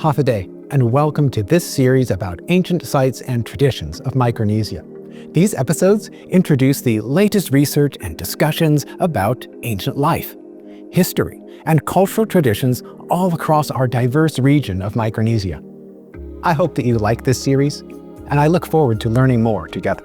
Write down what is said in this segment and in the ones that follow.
Hafa and welcome to this series about ancient sites and traditions of Micronesia. These episodes introduce the latest research and discussions about ancient life, history, and cultural traditions all across our diverse region of Micronesia. I hope that you like this series, and I look forward to learning more together.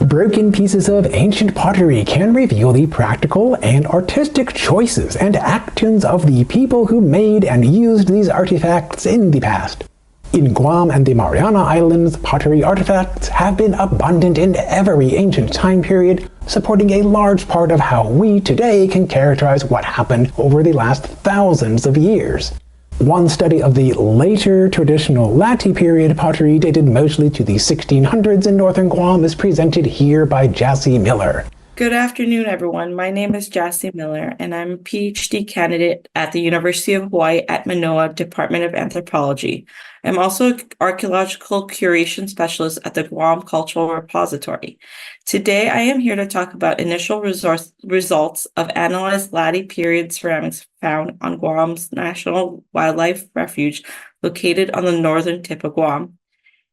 Broken pieces of ancient pottery can reveal the practical and artistic choices and actions of the people who made and used these artifacts in the past. In Guam and the Mariana Islands, pottery artifacts have been abundant in every ancient time period, supporting a large part of how we today can characterize what happened over the last thousands of years. One study of the later traditional Lati period pottery dated mostly to the 1600s in northern Guam is presented here by Jassy Miller. Good afternoon, everyone. My name is Jassy Miller, and I'm a PhD candidate at the University of Hawaii at Manoa Department of Anthropology. I'm also an archaeological curation specialist at the Guam Cultural Repository. Today, I am here to talk about initial results of analyzed Lati period ceramics found on Guam's National Wildlife Refuge located on the northern tip of Guam.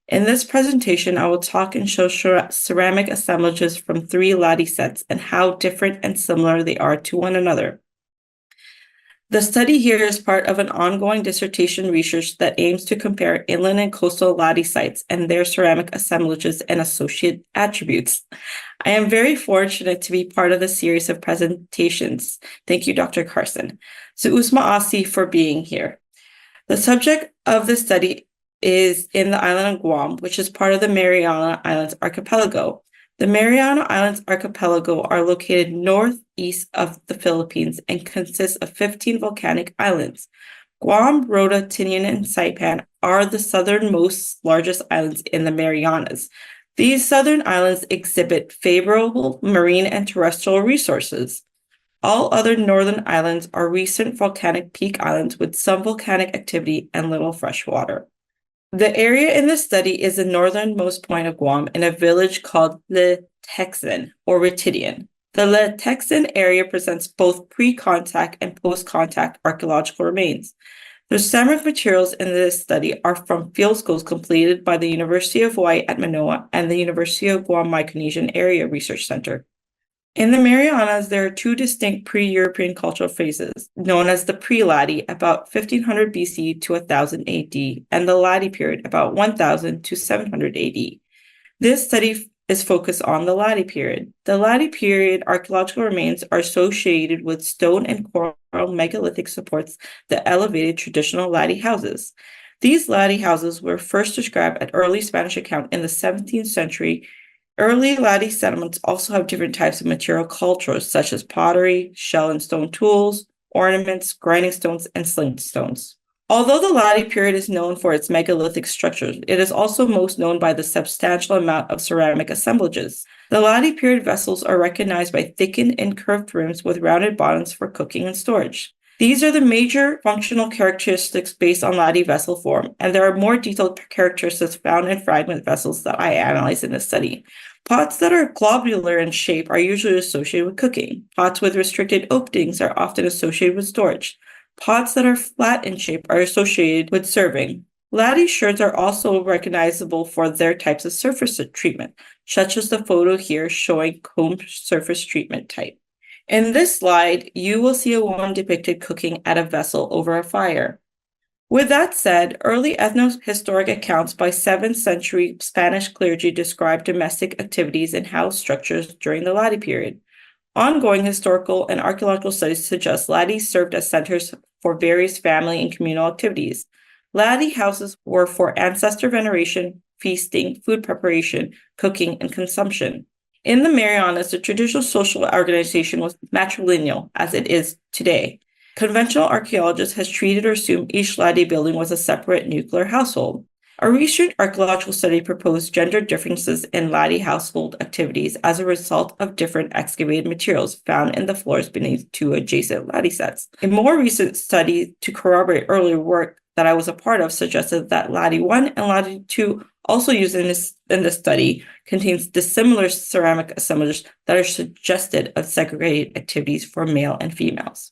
In this presentation, I will talk and show ceramic assemblages from 3 Lati sets and how different and similar they are to one another. The study here is part of an ongoing dissertation research that aims to compare inland and coastal Lati sites and their ceramic assemblages and associated attributes. I am very fortunate to be part of the series of presentations. Thank you, Dr. Carson. So Usma Asi for being here. The subject of the study is in the island of Guam, which is part of the Mariana Islands archipelago. The Mariana Islands archipelago are located northeast of the Philippines and consist of 15 volcanic islands. Guam, Rota, Tinian, and Saipan are the southernmost largest islands in the Marianas. These southern islands exhibit favorable marine and terrestrial resources. All other northern islands are recent volcanic peak islands with some volcanic activity and little fresh water. The area in the study is the northernmost point of Guam in a village called Le Texan or Retidian. The Le Texan area presents both pre-contact and post-contact archaeological remains. The ceramic materials in this study are from field schools completed by the University of Hawaii at Manoa and the University of Guam Micronesian Area Research Center. In the Marianas, there are 2 distinct pre-European cultural phases, known as the pre-Lati, about 1500 BC to 1000 AD, and the Lati period, about 1000 to 700 AD. This study is focused on the Lati period. The Lati period archaeological remains are associated with stone and coral megalithic supports that elevated traditional Lati houses. These Lati houses were first described at early Spanish account in the 17th century. Early Lati settlements also have different types of material cultures, such as pottery, shell and stone tools, ornaments, grinding stones, and sling stones. Although the Lati period is known for its megalithic structures, it is also most known by the substantial amount of ceramic assemblages. The Lati period vessels are recognized by thickened and curved rims with rounded bottoms for cooking and storage. These are the major functional characteristics based on Lati vessel form, and there are more detailed characteristics found in fragment vessels that I analyzed in this study. Pots that are globular in shape are usually associated with cooking. Pots with restricted openings are often associated with storage. Pots that are flat in shape are associated with serving. Lati sherds are also recognizable for their types of surface treatment, such as the photo here showing comb surface treatment type. In this slide, you will see a woman depicted cooking at a vessel over a fire. With that said, early ethnohistoric accounts by 7th century Spanish clergy describe domestic activities and house structures during the Lati period. Ongoing historical and archaeological studies suggest Lati served as centers for various family and communal activities. Lati houses were for ancestor veneration, feasting, food preparation, cooking, and consumption. In the Marianas, the traditional social organization was matrilineal, as it is today. Conventional archaeologists has treated or assumed each Lati building was a separate nuclear household. A recent archaeological study proposed gender differences in Lati household activities as a result of different excavated materials found in the floors beneath 2 adjacent Lati sets. A more recent study to corroborate earlier work that I was a part of suggested that Lati 1 and Lati 2 also used in this study contains dissimilar ceramic assemblages that are suggested of segregated activities for male and females.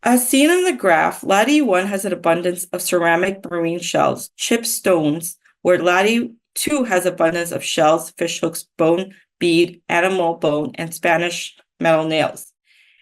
As seen in the graph, Lati 1 has an abundance of ceramic marine shells, chipped stones, where Lati 2 has abundance of shells, fish hooks, bone, bead, animal bone, and Spanish metal nails.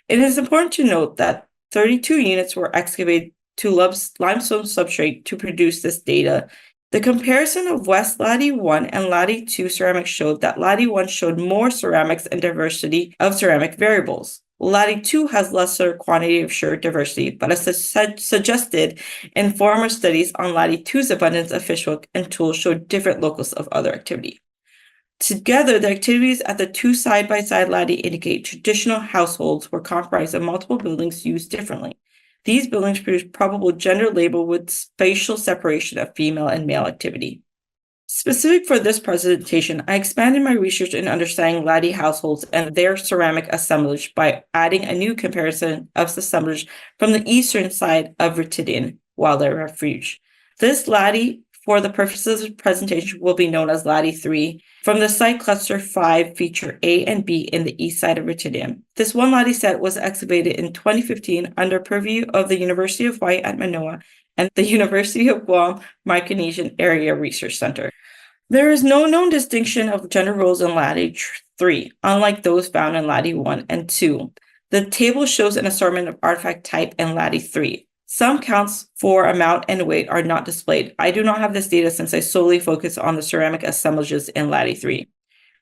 It is important to note that 32 units were excavated to limestone substrate to produce this data. The comparison of West Lati 1 and Lati 2 ceramics showed that Lati 1 showed more ceramics and diversity of ceramic variables. Lati 2 has lesser quantity of sherd diversity, but as suggested in former studies on Lati 2's abundance of fishhook and tools showed different locus of other activity. Together, the activities at the two side-by-side Lati indicate traditional households were comprised of multiple buildings used differently. These buildings produce probable gender label with spatial separation of female and male activity. Specific for this presentation, I expanded my research in understanding Lati households and their ceramic assemblage by adding a new comparison of assemblage from the eastern side of Ritidian Wildlife Refuge. This Lati, for the purposes of presentation, will be known as Lati 3 from the site cluster 5 feature A and B in the east side of Ritidian. This one Lati set was excavated in 2015 under purview of the University of Hawaii at Manoa and the University of Guam Micronesian Area Research Center. There is no known distinction of gender roles in Lati 3, unlike those found in Lati 1 and 2. The table shows an assortment of artifact type in Lati 3. Some counts for amount and weight are not displayed. I do not have this data since I solely focus on the ceramic assemblages in Lati 3.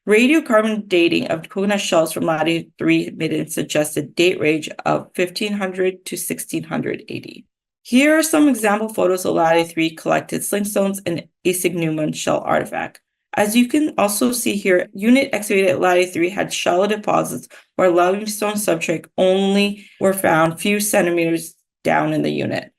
Radiocarbon dating of coconut shells from Lati 3 emitted suggested date range of 1500 to 1600 AD. Here are some example photos of Lati 3 collected slingstones and Isignuman shell artifact. As you can also see here, unit excavated at Lati 3 had shallow deposits where limestone substrate only were found few centimeters down in the unit.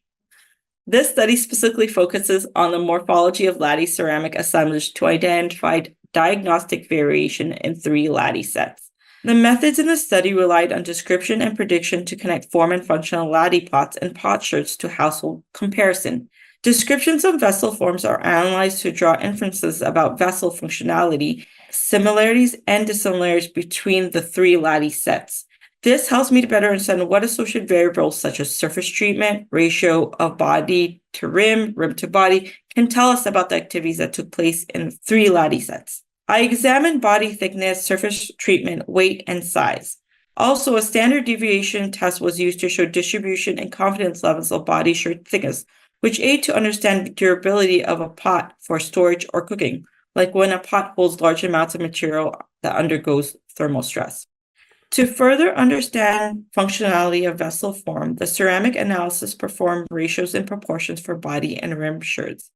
This study specifically focuses on the morphology of Lati ceramic assemblage to identify diagnostic variation in 3 Lati sets. The methods in the study relied on description and prediction to connect form and function of Lati pots and potsherds to household comparison. Descriptions of vessel forms are analyzed to draw inferences about vessel functionality, similarities and dissimilarities between the 3 Lati sets. This helps me to better understand what associated variables such as surface treatment, ratio of body to rim to body can tell us about the activities that took place in 3 Lati sets. I examined body thickness, surface treatment, weight, and size. Also, a standard deviation test was used to show distribution and confidence levels of body sherd thickness, which aid to understand durability of a pot for storage or cooking, like when a pot holds large amounts of material that undergoes thermal stress. To further understand functionality of vessel form, the ceramic analysis performed ratios and proportions for body and rim sherds.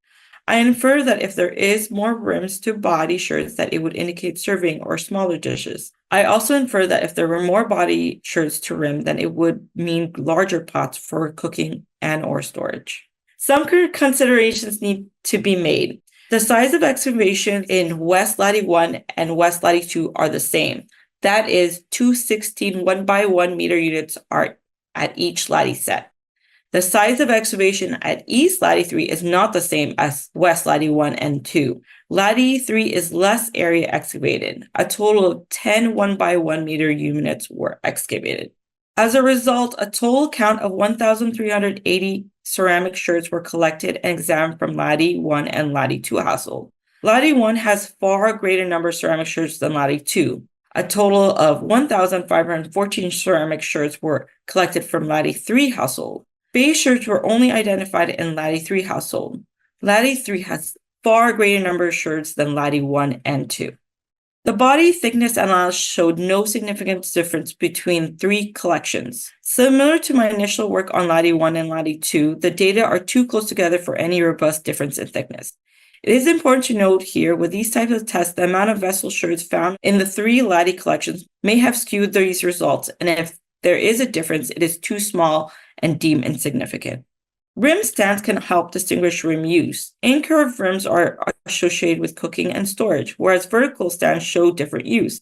I infer that if there is more rims to body sherds, that it would indicate serving or smaller dishes. I also infer that if there were more body sherds to rim, then it would mean larger pots for cooking and or storage. Some considerations need to be made. The size of excavation in West Lati 1 and West Lati 2 are the same. That is, 216 1x1 meter units are at each Lati set. The size of excavation at East Lati 3 is not the same as West Lati 1 and 2. Lati 3 is less area excavated. A total of 10 1x1 meter units were excavated. As a result, a total count of 1,380 ceramic sherds were collected and examined from Lati 1 and Lati 2 household. Lati 1 has far greater number of ceramic sherds than Lati 2. A total of 1,514 ceramic sherds were collected from Lati 3 household. Base sherds were only identified in Lati 3 household. Lati 3 has far greater number of sherds than Lati 1 and 2. The body thickness analysis showed no significant difference between 3 collections. Similar to my initial work on Lati 1 and Lati 2, the data are too close together for any robust difference in thickness. It is important to note here, with these types of tests, the amount of vessel sherds found in the 3 Lati collections may have skewed these results, and if there is a difference, it is too small and deemed insignificant. Rim stands can help distinguish rim use. Incurved rims are associated with cooking and storage, whereas vertical stands show different use.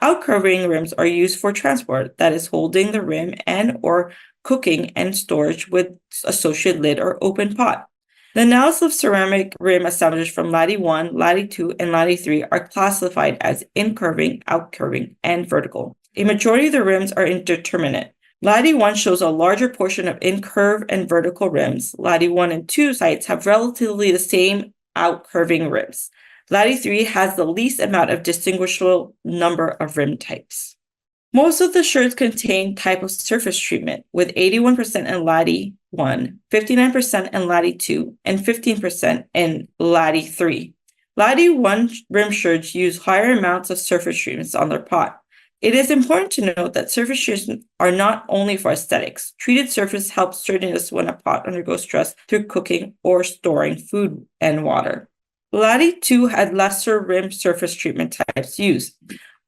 Outcurving rims are used for transport, that is, holding the rim and or cooking and storage with associated lid or open pot. The analysis of ceramic rim assemblage from Lati 1, Lati 2, and Lati 3 are classified as incurving, outcurving, and vertical. A majority of the rims are indeterminate. Ladi 1 shows a larger portion of incurve and vertical rims. Ladi 1 and 2 sites have relatively the same outcurving rims. Ladi 3 has the least amount of distinguishable number of rim types. Most of the shirts contain type of surface treatment, with 81% in Ladi 1, 59% in Ladi 2, and 15% in Ladi 3. Ladi 1 rim shirts use higher amounts of surface treatments on their pot. It is important to note that surface treatments are not only for aesthetics. Treated surface helps sturdiness when a pot undergoes stress through cooking or storing food and water. Ladi 2 had lesser rim surface treatment types used.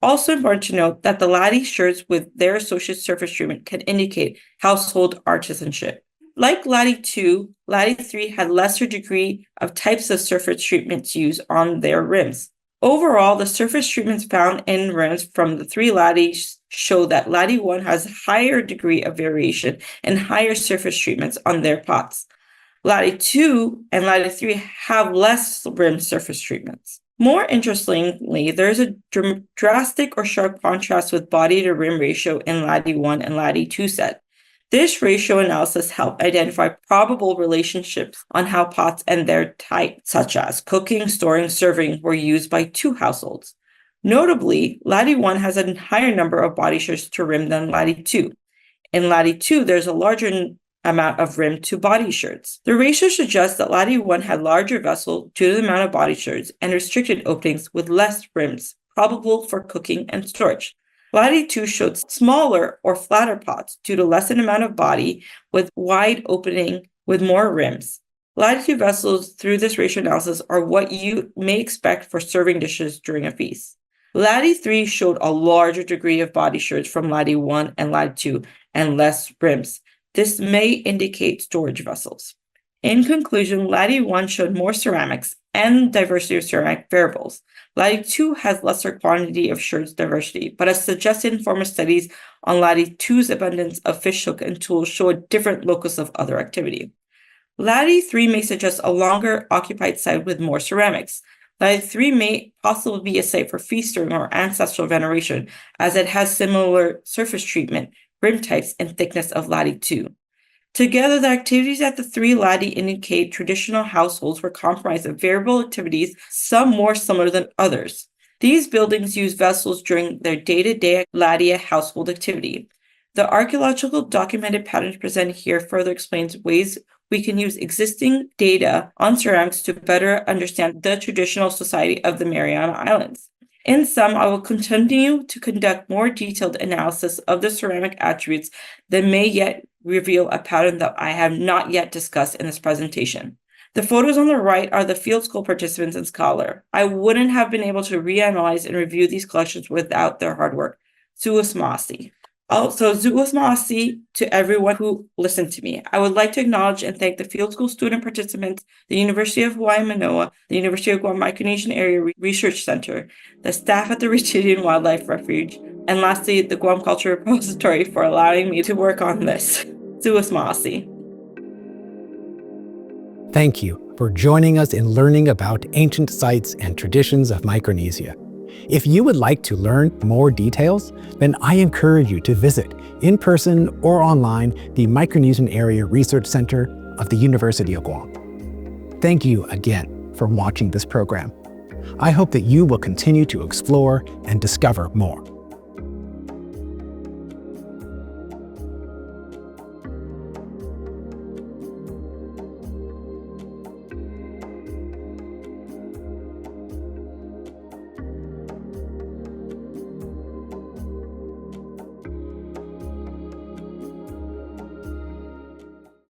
Also important to note that the Ladi shirts with their associated surface treatment can indicate household artisanship. Like Ladi 2, Ladi 3 had lesser degree of types of surface treatments used on their rims. Overall, the surface treatments found in rims from the 3 Ladis show that Ladi 1 has a higher degree of variation and higher surface treatments on their pots. Ladi 2 and Ladi 3 have less rim surface treatments. More interestingly, there is a drastic or sharp contrast with body to rim ratio in Ladi 1 and Ladi 2 set. This ratio analysis helped identify probable relationships on how pots and their type, such as cooking, storing, serving, were used by 2 households. Notably, Ladi 1 has a higher number of body shirts to rim than Ladi 2. In Ladi 2, there's a larger amount of rim to body shirts. The ratio suggests that Ladi 1 had larger vessel due to the amount of body shirts and restricted openings with less rims, probable for cooking and storage. Ladi 2 showed smaller or flatter pots due to less amount of body with wide opening with more rims. Ladi 2 vessels through this ratio analysis are what you may expect for serving dishes during a feast. Ladi 3 showed a larger degree of body shirts from Ladi 1 and Ladi 2 and less rims. This may indicate storage vessels. In conclusion, Ladi 1 showed more ceramics and diversity of ceramic variables. Ladi 2 has lesser quantity of shirts diversity, but as suggested in former studies on Ladi 2's abundance of fish hook and tools show a different locus of other activity. Ladi 3 may suggest a longer occupied site with more ceramics. Ladi 3 may possibly be a site for feasting or ancestral veneration, as it has similar surface treatment, rim types, and thickness of Ladi 2. Together, the activities at the 3 Ladi indicate traditional households were comprised of variable activities, some more similar than others. These buildings use vessels during their day-to-day Ladia household activity. The archaeological documented patterns presented here further explains ways we can use existing data on ceramics to better understand the traditional society of the Mariana Islands. In sum, I will continue to conduct more detailed analysis of the ceramic attributes that may yet reveal a pattern that I have not yet discussed in this presentation. The photos on the right are the field school participants and scholar. I wouldn't have been able to reanalyze and review these collections without their hard work. Zuos Ma'asi. Also, Zuos Ma'asi to everyone who listened to me. I would like to acknowledge and thank the field school student participants, the University of Hawaii Manoa, the University of Guam Micronesian Area Research Center, the staff at the Richelieu Wildlife Refuge, and lastly, the Guam Culture Repository for allowing me to work on this. Zuos Ma'asi. Thank you for joining us in learning about ancient sites and traditions of Micronesia. If you would like to learn more details, then I encourage you to visit in person or online the Micronesian Area Research Center of the University of Guam. Thank you again for watching this program. I hope that you will continue to explore and discover more.